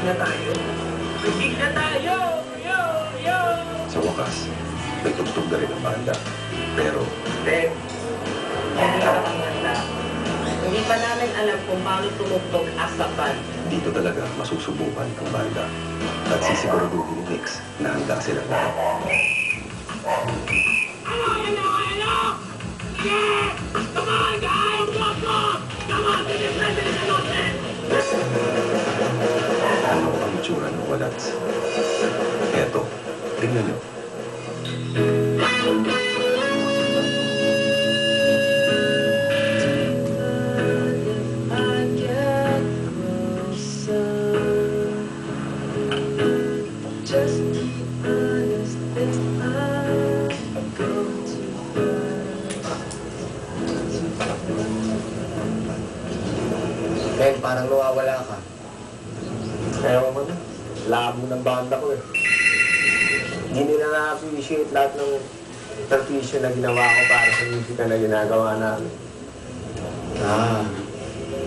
na tayo. Big na tayo! Yo! Yo! Sa wakas, may tugtog na rin ang banda. Pero, Ben, hindi ka panganda. Hindi pa namin alam kung paano tumugtog as a band. dito talaga masusubukan ang banda. At sisiguraduhin ni Nix na handa silang lahat. Ano ang itsura ng Walats? Eto, tingnan nyo. Ben, parang nawawala ka. Ewan mo na. Labo ng banda ko eh. Hindi nila na-appreciate lahat ng perfusion na ginawa ko para sa musika na ginagawa namin.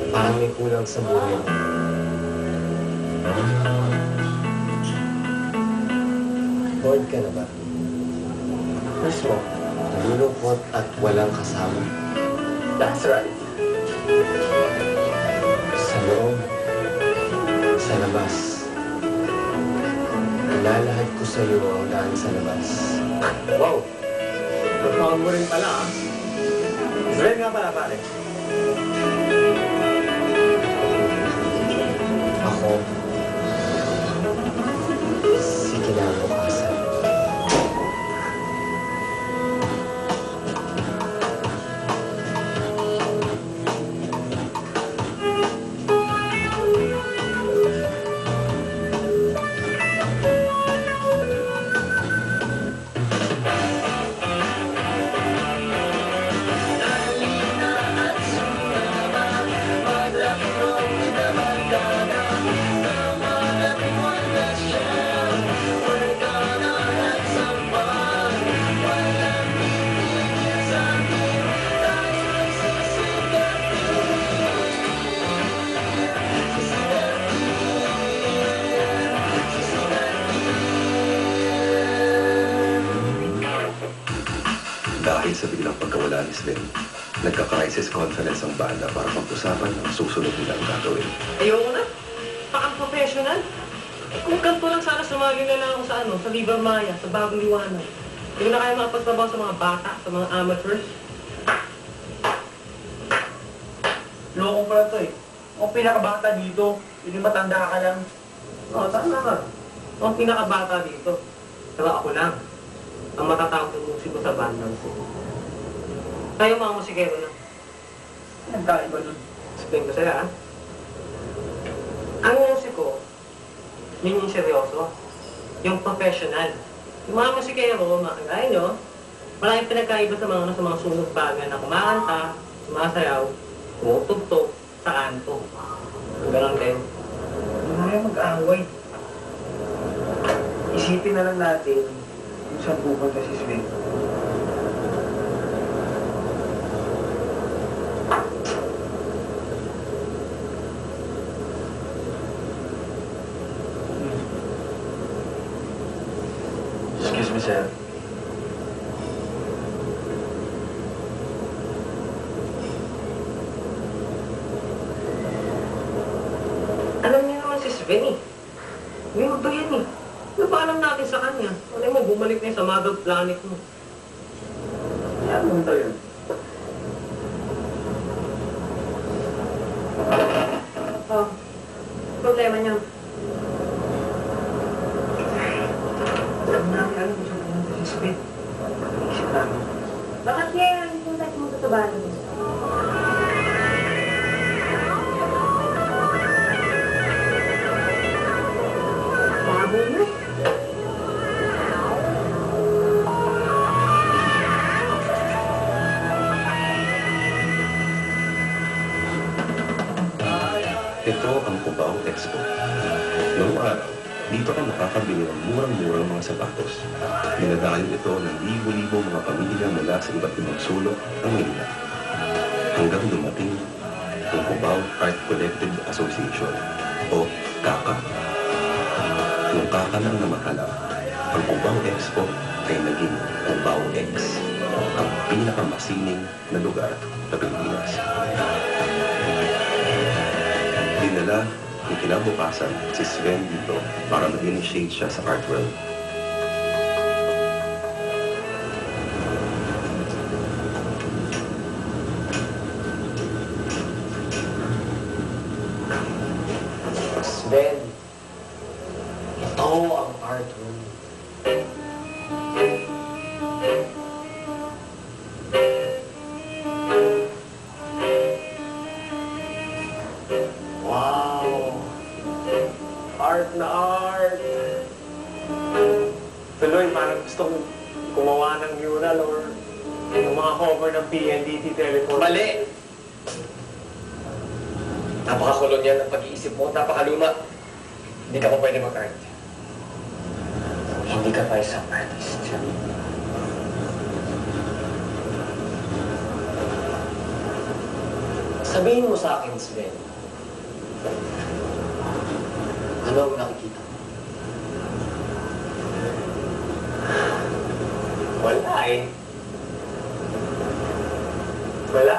Parang may kulang sa buhay. Bored ka na ba? Gusto mo, nalulungkot at walang kasama. That's right. Sa loob, sa labas. Ilalahad ko sa iyo ang daan sa labas. Wow! Perform mo rin pala, ah. Israel nga pala, pare. Ako, si kinabukasan. Dahil sa biglang pagkawala ni Sven, nagka-crisis conference ang banda para pag-usapan ang susunod nilang gagawin. Ayoko na. Paka-professional. Kung kanto lang sana sumagi na lang ako sa sa Viva Maya, sa Bagong Liwanag. Hindi na kaya makapagtrabaho sa mga bata, sa mga amateurs. Loko pala to eh. Ako pinakabata dito. Hindi matanda ka lang. Oo, tama ka. Ako pinakabata dito. Saka ako lang ang matatawag ng musiko sa bandang ko. Tayo mga musikero na. Nagkaiba nun. Explain ko sa'yo, ah. Ang musiko, yun yung seryoso. Yung professional. Yung mga musikero, mga kagaya nyo, maraming pinagkaiba sa mga sunog bagan na kumakanta, sumasayaw, tumutugtog, sa kanto. Ang ganon din. Hindi na kayo mag-away. Isipin na lang natin kung saan pupunta si Sven. Excuse me, sir. Alam niyo naman si Sven eh. Minuto yan eh. Ano ba alam natin sa kanya? Alam mo, bumalik na yun sa mother planet mo. Yan mo ito yun. Oh, problema niya. Alam namin alam kung saan pumunta si Sven. Isip namin. Bakit kaya hindi mo tayo pumunta sa bahay mo? Bago na. Ito ang Cubao Expo. Noong araw, dito ka makakabili ng murang-murang mga sapatos. Dinadayo ito ng libo-libo mga pamilya mula sa iba't ibang sulok ng Manila. Hanggang dumating ang Cubao Art Collective Association o CACA. Kakalang na mahala, ang Cubao Expo ay naging Cubao X, ang pinakamasining na lugar sa Pilipinas. Dinala ni kinabukasan si Sven dito para mag-initiate siya sa art world. Sven, ito ang art room. Wow! Art na art! Tuloy, parang gusto kong gumawa ng mural or yung mga cover ng PNDT Telephone. Mali! Napaka-kolonyal ng pag-iisip mo, napakaluma. Hindi ka pa pwede mag-art. Hindi ka pa isang artist. Sabihin mo sa akin, Sven, ano ang nakikita mo? Wala eh. Wala?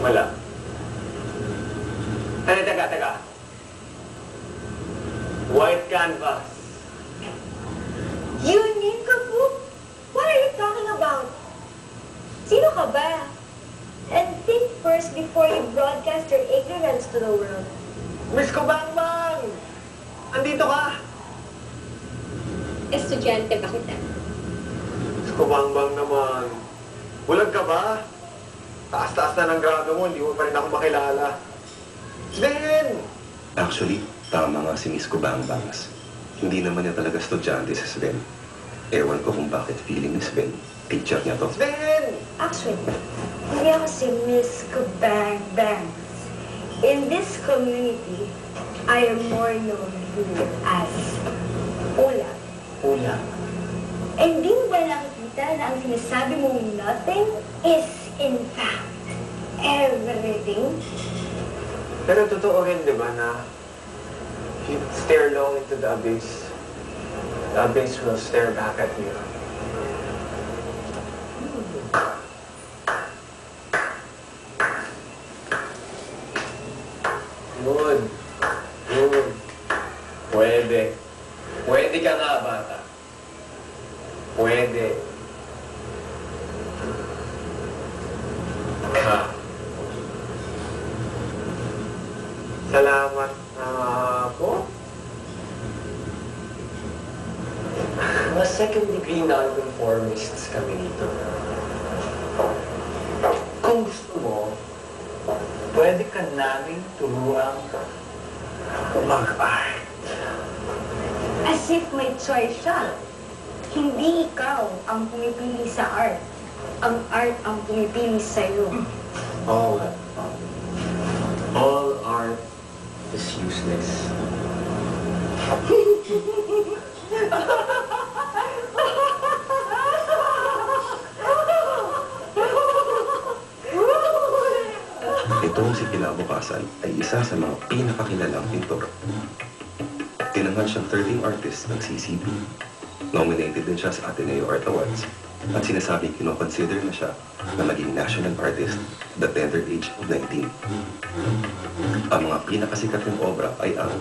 Wala. Teka. White canvas. Union ka po? What are you talking about? Sino ka ba? And think first before you broadcast your ignorance to the world. Miss Kubangbang! Andito ka! Estudyante ba kita? Miss Kubangbang naman. Bulag ka ba? Taas-taas na ng grado mo, hindi mo pa rin ako makilala. Sven! Actually, tama nga si Miss Kubangbangs. Hindi naman niya talaga estudyante si Sven. Ewan ko kung bakit feeling ni Sven. Teacher niya to. Sven! Actually, hindi ako si Miss Kubang Bangs. In this community, I am more known here as Ula. Ula. And di mo ba nakikita na ang sinasabi mong nothing is in fact everything? Pero totoo rin, di ba, na if you stare long into the abyss will stare back at you. Good. Good. Pwede. Pwede ka nga, bata. Pwede. Ka. Salamat po. Mga second degree non-conformists kami dito. Kung gusto mo, pwede ka namin turuan mag-art. As if may choice siya. Hindi ikaw ang pumipili sa art. Ang art ang pumipili sa'yo. All art is useless. Itong si Kinabukasan ay isa sa mga pinakakilalang pintor. Tinanghal siyang 13 artist ng CCP. Nominated din siya sa Ateneo Art Awards at sinasabing kinoconsider na siya na maging national artist the tender age of 19. Ang mga pinakasikat ng obra ay ang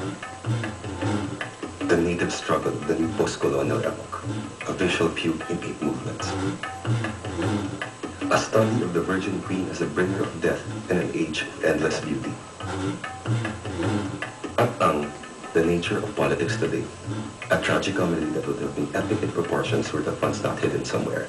The Native Struggle, the New Post-Colonial Epoch, a visual fugue in 8 movements. A study of the Virgin Queen as a bringer of death in an age of endless beauty. At ang The Nature of Politics Today, a tragicomedy that would have been epic in proportions were the funds not hidden somewhere.